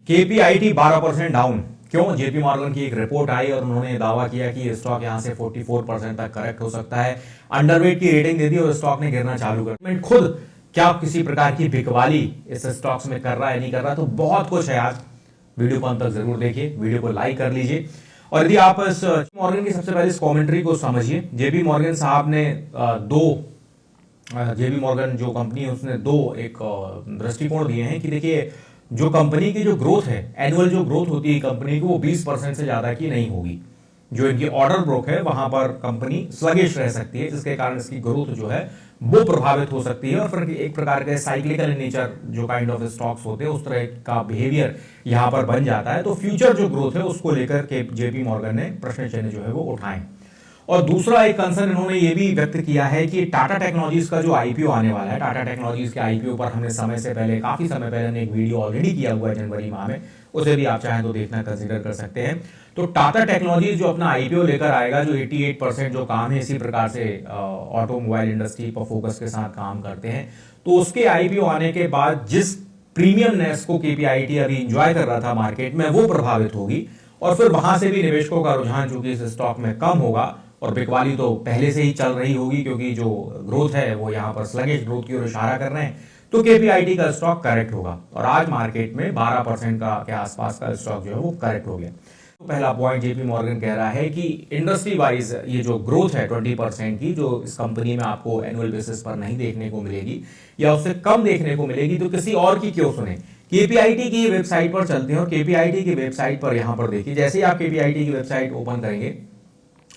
KPIT 12% down क्यों? JP Morgan की एक रिपोर्ट आई और उन्होंने दावा किया कि स्टॉक यहां से 44% तक करेक्ट हो सकता है। अंडरवेट की रेटिंग दे दी और स्टॉक ने गिरना चालू कर दिया। खुद क्या किसी प्रकार की बिकवाली इस स्टॉक्स में कर रहा है नहीं कर रहा, तो बहुत कुछ है आज। वीडियो को अंत तक जरूर देखिए, वीडियो को लाइक कर लीजिए और यदि आप इस मॉर्गन की सबसे पहले इस कॉमेंट्री को समझिए। जेपी मॉर्गन साहब ने जेपी मॉर्गन जो कंपनी है उसने दो एक दृष्टिकोण दिए हैं कि देखिए जो कंपनी की जो ग्रोथ है, एनुअल जो ग्रोथ होती है कंपनी की, वो 20% से ज्यादा की नहीं होगी। जो इनकी ऑर्डर बुक है वहां पर कंपनी स्लगिश रह सकती है, जिसके कारण इसकी ग्रोथ जो है वो प्रभावित हो सकती है और फिर एक प्रकार के साइक्लिकल नेचर जो काइंड ऑफ स्टॉक्स होते हैं उस तरह का बिहेवियर यहां पर बन जाता है। तो फ्यूचर जो ग्रोथ है उसको लेकर के जेपी मॉर्गन ने प्रश्न चिन्ह जो है वो उठाए। और दूसरा एक कंसर्न इन्होंने ये भी व्यक्त किया है कि टाटा टेक्नोलॉजीज का जो आईपीओ आने वाला है, टाटा टेक्नोलॉजीज के आईपीओ पर हमने काफी समय पहले एक वीडियो ऑलरेडी किया हुआ है जनवरी माह में, उसे भी आप चाहें तो देखना कंसीडर कर सकते हैं। तो टाटा टेक्नोलॉजीज जो अपना आईपीओ लेकर आएगा, जो 88% जो काम है इसी प्रकार से ऑटोमोबाइल इंडस्ट्री पर फोकस के साथ काम करते हैं, तो उसके आईपीओ आने के बाद जिस प्रीमियमनेस को केपीआईटी अभी इंजॉय कर रहा था मार्केट में, वो प्रभावित होगी और फिर वहां से भी निवेशकों का रुझान चूंकि इस स्टॉक में कम होगा और बिकवाली तो पहले से ही चल रही होगी क्योंकि जो ग्रोथ है वो यहां पर स्लगिश ग्रोथ की ओर इशारा कर रहे हैं, तो केपीआईटी का स्टॉक करेक्ट होगा और आज मार्केट में 12% का के आसपास का स्टॉक जो है वो करेक्ट हो गया। तो पहला पॉइंट जेपी मॉर्गन कह रहा है कि इंडस्ट्री वाइज ये जो ग्रोथ है 20% की, जो इस कंपनी में आपको एनुअल बेसिस पर नहीं देखने को मिलेगी या उससे कम देखने को मिलेगी, तो किसी और की क्यों सुने। केपीआईटी की वेबसाइट पर चलते हैं और केपीआईटी की वेबसाइट पर यहां पर देखिए, जैसे ही आप केपीआईटी की वेबसाइट ओपन करेंगे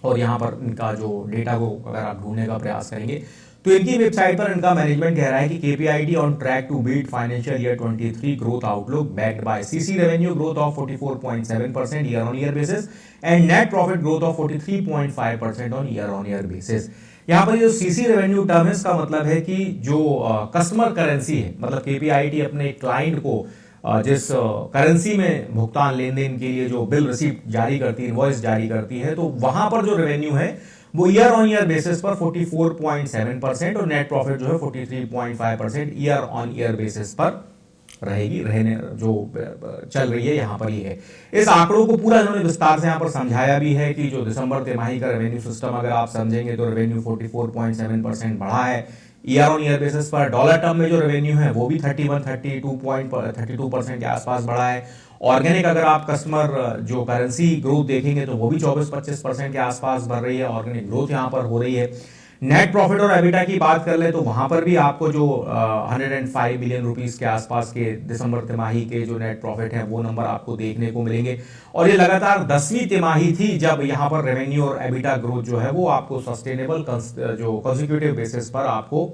और यहां पर इनका जो डेटा को अगर आप ढूंढने का प्रयास करेंगे तो इनकी वेबसाइट पर इनका मैनेजमेंट कह रहा है कि KPIT on track to beat financial year 23 growth outlook backed by CC revenue growth of 44.7% year on year basis and net profit growth of 43.5% on year basis. यहां पर जो सीसी रेवेन्यू टर्म है इसका मतलब है कि जो कस्टमर करेंसी है, मतलब केपीआईटी अपने क्लाइंट को जिस करेंसी में भुगतान लेन देन के लिए जो बिल रिसीप्ट जारी करती है, इनवॉइस जारी करती है, तो वहां पर जो रेवेन्यू है वो ईयर ऑन ईयर बेसिस पर 44.7% और नेट प्रॉफिट जो है 43.5% ईयर ऑन ईयर बेसिस पर रहने जो चल रही है यहां पर ही है। इस आंकड़ों को पूरा इन्होंने विस्तार से यहां पर समझाया भी है कि जो दिसंबर तिमाही का रेवेन्यू सिस्टम अगर आप समझेंगे तो रेवेन्यू 44.7% बढ़ा है ईयर ऑन ईयर बेसिस पर। डॉलर टर्म में जो रेवेन्यू है वो भी 32% के आसपास बढ़ा है। ऑर्गेनिक अगर आप कस्टमर जो करेंसी ग्रोथ देखेंगे तो वो भी 24-25% के आसपास बढ़ रही है, ऑर्गेनिक ग्रोथ यहां पर हो रही है। नेट प्रॉफिट और एबिटा की बात कर ले तो वहां पर भी आपको जो 105 बिलियन रुपीस के आसपास के दिसंबर तिमाही के जो नेट प्रॉफिट है वो नंबर आपको देखने को मिलेंगे और ये लगातार 10वीं तिमाही थी जब यहां पर रेवेन्यू और एबिटा ग्रोथ जो है वो आपको सस्टेनेबल जो कंसेक्यूटिव बेसिस पर आपको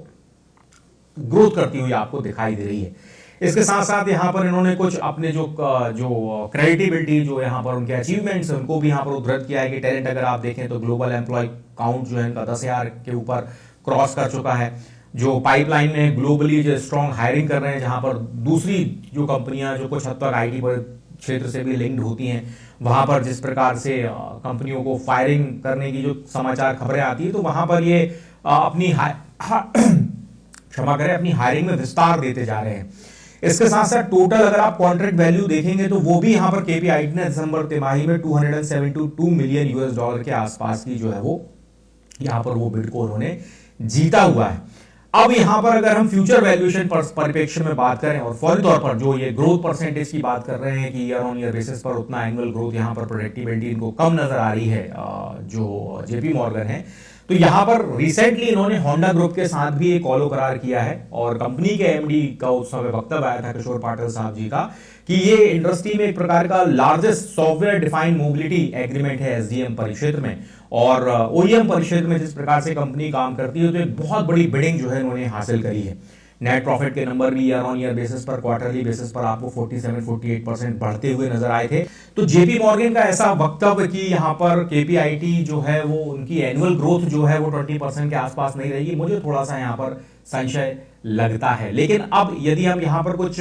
ग्रोथ करती हुई आपको दिखाई दे रही है। इसके साथ साथ यहाँ पर इन्होंने कुछ अपने जो क्रेडिटेबिलिटी जो यहाँ पर उनके अचीवमेंट्स हैं उनको भी यहाँ पर उद्धृत किया है कि टैलेंट अगर आप देखें तो ग्लोबल एम्प्लॉय काउंट जो है इनका 10,000 के ऊपर क्रॉस कर चुका है। जो पाइपलाइन में ग्लोबली जो स्ट्रॉन्ग हायरिंग कर रहे हैं, जहां पर दूसरी जो कंपनियां जो कुछ हद तक आईटी पर क्षेत्र से भी लिंक्ड होती हैं, वहां पर जिस प्रकार से कंपनियों को फायरिंग करने की जो समाचार खबरें आती है, तो वहां पर ये अपनी क्षमा करें अपनी हायरिंग में विस्तार देते जा रहे हैं। इसके साथ साथ टोटल अगर आप कॉन्ट्रैक्ट वैल्यू देखेंगे तो वो भी यहां पर केपीआईटी ने दिसंबर तिमाही में 272 मिलियन यूएस डॉलर के आसपास की जो है वो यहां पर वो बिड को उन्होंने जीता हुआ है। अब यहां पर अगर हम फ्यूचर वैल्यूएशन परिप्रेक्ष्य में बात करें और फौरी तौर पर जो ये ग्रोथ परसेंटेज की बात कर रहे हैं कि ईयर ऑन ईयर बेसिस पर उतना एनुअल ग्रोथ यहां पर प्रोडक्टिविटी इनको कम नजर आ रही है जो जेपी मॉर्गन है, तो यहां पर रिसेंटली इन्होंने होंडा ग्रुप के साथ भी एक कॉलो करार किया है और कंपनी के एमडी का उस समय वक्तव्य आया था किशोर पाटिल साहब जी का कि ये इंडस्ट्री में एक प्रकार का largest software defined mobility agreement है एसडीएम परिषद में और ओईएम परिषद में जिस प्रकार से कंपनी काम करती है, तो एक बहुत बड़ी बिडिंग जो है इन्होंने हासिल करी है। नेट प्रॉफिट के नंबर भी ईयर ऑन ईयर बेसिस पर क्वार्टरली बेसिस पर आपको 47-48% बढ़ते हुए नजर आए थे। तो जेपी मॉर्गन का ऐसा वक्तव्य कि यहां पर केपीआईटी जो है वो उनकी एनुअल ग्रोथ जो है वो 20% के आसपास नहीं रहेगी, मुझे थोड़ा सा यहां पर संशय लगता है। लेकिन अब यदि हम यहां पर कुछ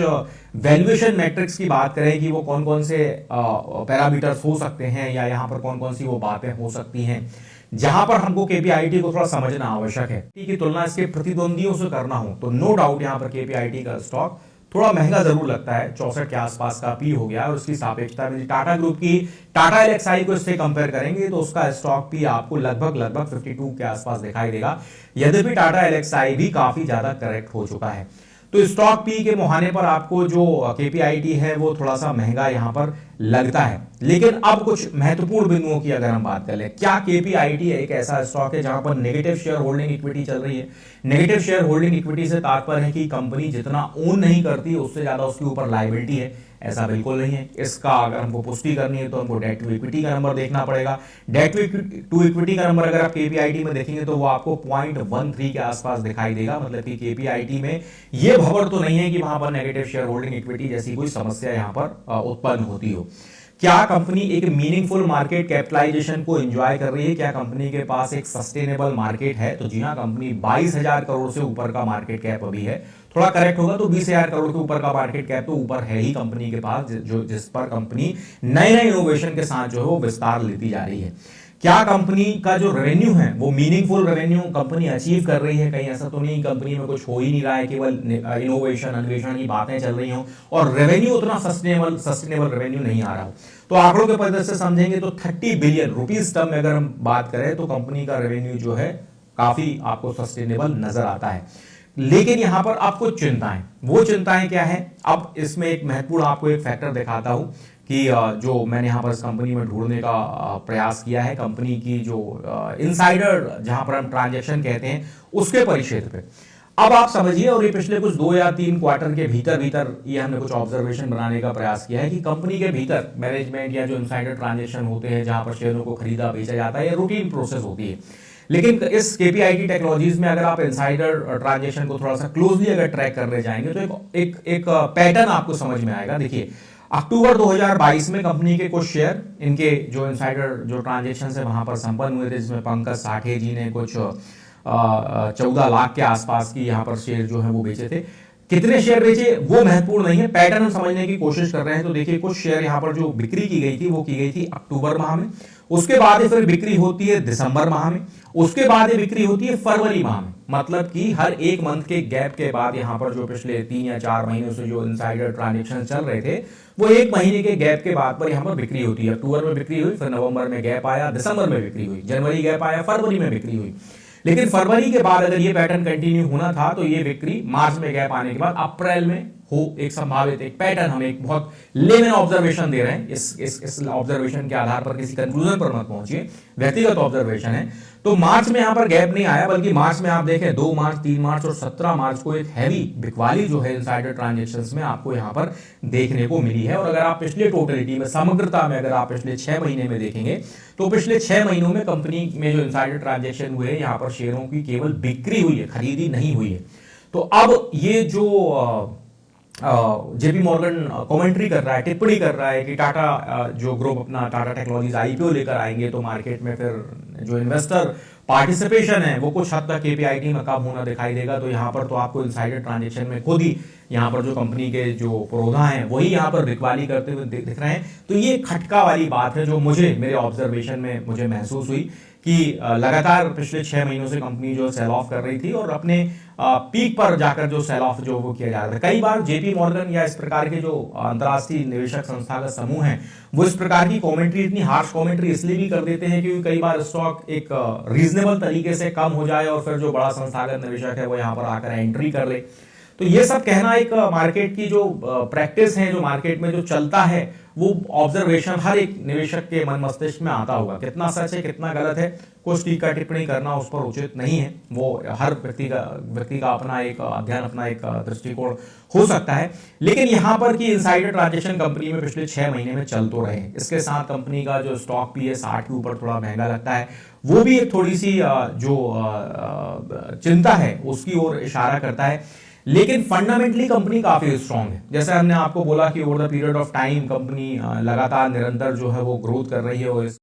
वैल्यूएशन मैट्रिक्स की बात करें कि वो कौन कौन से पैरामीटर्स हो सकते हैं या यहां पर कौन कौन सी वो बातें हो सकती हैं जहां पर हमको केपीआईटी को थोड़ा समझना आवश्यक है, की तुलना इसके प्रतिद्वंदियों से करना हो तो नो डाउट यहां पर केपीआईटी का स्टॉक थोड़ा महंगा जरूर लगता है, 64 के आसपास का पी हो गया। और उसकी सापेक्षता में टाटा ग्रुप की टाटा एलेक्साई को इससे कंपेयर करेंगे तो उसका स्टॉक पी आपको लगभग 52 के आसपास दिखाई देगा, यद्यपि टाटा एलेक्साई भी काफी ज्यादा करेक्ट हो चुका है। तो स्टॉक पी के मुहाने पर आपको जो केपीआईटी है वो थोड़ा सा महंगा यहां पर लगता है। लेकिन अब कुछ महत्वपूर्ण बिंदुओं की अगर हम बात कर ले, क्या केपीआईटी एक ऐसा स्टॉक है जहां पर नेगेटिव शेयर होल्डिंग इक्विटी चल रही है? नेगेटिव शेयर होल्डिंग इक्विटी से तात्पर्य है कि कंपनी जितना ओन नहीं करती उससे ज्यादा उसके ऊपर लायबिलिटी है, ऐसा बिल्कुल नहीं है। इसका अगर हमको पुष्टि करनी है तो हमको डेट टू इक्विटी का नंबर देखना पड़ेगा। डेट टू इक्विटी का नंबर अगर आप केपीआईटी में देखेंगे तो वो आपको 0.13 के आसपास दिखाई देगा, मतलब कि केपीआईटी में ये खबर तो नहीं है कि वहां पर नेगेटिव शेयर होल्डिंग इक्विटी जैसी कोई समस्या यहां पर उत्पन्न होती हो। क्या कंपनी एक मीनिंगफुल मार्केट कैपिटलाइजेशन को एंजॉय कर रही है? क्या कंपनी के पास एक सस्टेनेबल मार्केट है? तो जी हाँ, कंपनी 22,000 करोड़ से ऊपर का मार्केट कैप अभी है, थोड़ा करेक्ट होगा तो 20,000 करोड़ के ऊपर का मार्केट कैप तो ऊपर है ही कंपनी के पास, जो जिस पर कंपनी नए नए इनोवेशन के साथ जो है वो विस्तार लेती जा रही है। क्या कंपनी का जो रेवेन्यू है वो मीनिंगफुल रेवेन्यू कंपनी अचीव कर रही है? कहीं ऐसा तो नहीं कंपनी में कुछ हो ही नहीं रहा है, केवल इनोवेशन अन्वेषण की बातें चल रही हो और रेवेन्यू उतना सस्टेनेबल रेवेन्यू नहीं आ रहा हो। तो आंकड़ों के पद्धति से समझेंगे तो 30 बिलियन रुपीस टर्म में अगर हम बात करें तो कंपनी का रेवेन्यू जो है काफी आपको सस्टेनेबल नजर आता है। लेकिन यहां पर आपको चिंताएं, वो चिंताएं क्या है? अब इसमें एक महत्वपूर्ण आपको एक फैक्टर दिखाता हूं कि जो मैंने यहां पर इस कंपनी में ढूंढने का प्रयास किया है, कंपनी की जो इनसाइडर जहां पर हम ट्रांजैक्शन कहते हैं उसके परिक्षेत्र पे। अब आप समझिए, और ये पिछले कुछ 2 या 3 क्वार्टर के भीतर ये हमने कुछ ऑब्जर्वेशन बनाने का प्रयास किया है कि कंपनी के भीतर मैनेजमेंट या जो इनसाइडर ट्रांजैक्शन होते हैं जहां पर शेयरों को खरीदा बेचा जाता है, ये रूटीन प्रोसेस होती है। लेकिन इस केपीआईटी टेक्नोलॉजीज में अगर आप इनसाइडर ट्रांजैक्शन को थोड़ा सा क्लोजली अगर ट्रैक करने जाएंगे तो एक पैटर्न आपको समझ में आएगा। देखिए, अक्टूबर 2022 में कंपनी के कुछ शेयर इनके जो इनसाइडर जो ट्रांजैक्शन है वहां पर संपन्न हुए थे, जिसमें पंकज साठे जी ने कुछ 14 लाख के आसपास की यहां पर शेयर जो है वो बेचे थे। कितने शेयर बेचे वो महत्वपूर्ण नहीं है, पैटर्न हम समझने की कोशिश कर रहे हैं। तो देखिए, कुछ शेयर यहां पर जो बिक्री की गई थी वो की गई थी अक्टूबर माह में, उसके बाद फिर बिक्री होती है दिसंबर माह में, उसके बाद ये बिक्री होती है फरवरी माह में। मतलब कि हर एक मंथ के गैप के बाद यहां पर जो पिछले 3 या 4 महीनों से जो इनसाइडर ट्रांजैक्शन चल रहे थे वो 1 महीने के गैप के बाद पर यहां पर बिक्री होती है। अक्टूबर में बिक्री हुई, फिर नवंबर में गैप आया, दिसंबर में बिक्री हुई, जनवरी गैप आया, फरवरी में बिक्री हुई। लेकिन फरवरी के बाद अगर ये पैटर्न कंटिन्यू होना था तो ये बिक्री मार्च में गैप आने के बाद अप्रैल में हो, एक संभावित एक पैटर्न हम एक बहुत लेमन ऑब्जर्वेशन दे रहे हैं। इस ऑब्जर्वेशन के आधार पर किसी कंक्लूजन पर मत पहुंचिए, व्यक्तिगत ऑब्जर्वेशन है। तो मार्च में यहां पर गैप नहीं आया, बल्कि मार्च में आप देखें 2 मार्च, 3 मार्च और 17 मार्च को एक हैवी बिकवाली जो है इनसाइडर ट्रांजैक्शंस में आपको यहां पर देखने को मिली है। और अगर आप पिछले टोटलिटी में समग्रता में अगर आप पिछले 6 महीने में देखेंगे तो पिछले 6 महीनों में कंपनी में जो इनसाइडर ट्रांजैक्शन हुए यहां पर शेयरों की केवल बिक्री हुई है, खरीदी नहीं हुई है। तो अब ये जो जेपी मॉर्गन कमेंट्री कर रहा है, टिप्पणी कर रहा है कि टाटा जो ग्रुप अपना टाटा टेक्नोलॉजीज आईपीओ लेकर आएंगे तो मार्केट में फिर जो इन्वेस्टर पार्टिसिपेशन है वो कुछ हद तक केपीआईटी में कम होना दिखाई देगा। तो यहाँ पर तो आपको इनसाइडर ट्रांजैक्शन में खुद ही यहाँ पर जो कंपनी के जो पुरोधा हैं वही यहाँ पर बिकवाली करते हुए दिख रहे हैं। तो ये खटका वाली बात है जो मुझे मेरे ऑब्जर्वेशन में मुझे महसूस हुई कि लगातार पिछले 6 महीनों से कंपनी जो सेल ऑफ कर रही थी और अपने पीक पर जाकर जो सेल ऑफ जो वो किया जा रहा था। कई बार जेपी मॉर्गन या इस प्रकार के जो अंतर्राष्ट्रीय निवेशक संस्थागत समूह हैं वो इस प्रकार की कमेंट्री, इतनी हार्श कमेंट्री इसलिए भी कर देते हैं क्योंकि कई बार स्टॉक एक रीजनेबल तरीके से कम हो जाए और फिर जो बड़ा संस्थागत निवेशक है वो यहाँ पर आकर एंट्री कर ले। तो ये सब कहना एक मार्केट की जो प्रैक्टिस है, जो मार्केट में जो चलता है वो ऑब्जर्वेशन हर एक निवेशक के मन मस्तिष्क में आता होगा। कितना सच है कितना गलत है कुछ टीका टिप्पणी करना उस पर उचित नहीं है, वो हर व्यक्ति का अपना एक अध्ययन, अपना एक दृष्टिकोण हो सकता है। लेकिन यहाँ पर कि इनसाइडर ट्रांजैक्शन कंपनी में पिछले 6 महीने में चल तो रहे हैं, इसके साथ कंपनी का जो स्टॉक भी है 60 के ऊपर थोड़ा महंगा लगता है, वो भी एक थोड़ी सी जो चिंता है उसकी ओर इशारा करता है। लेकिन फंडामेंटली कंपनी काफी स्ट्रांग है। जैसे हमने आपको बोला कि over the period of time company लगातार निरंतर जो है वो ग्रोथ कर रही है और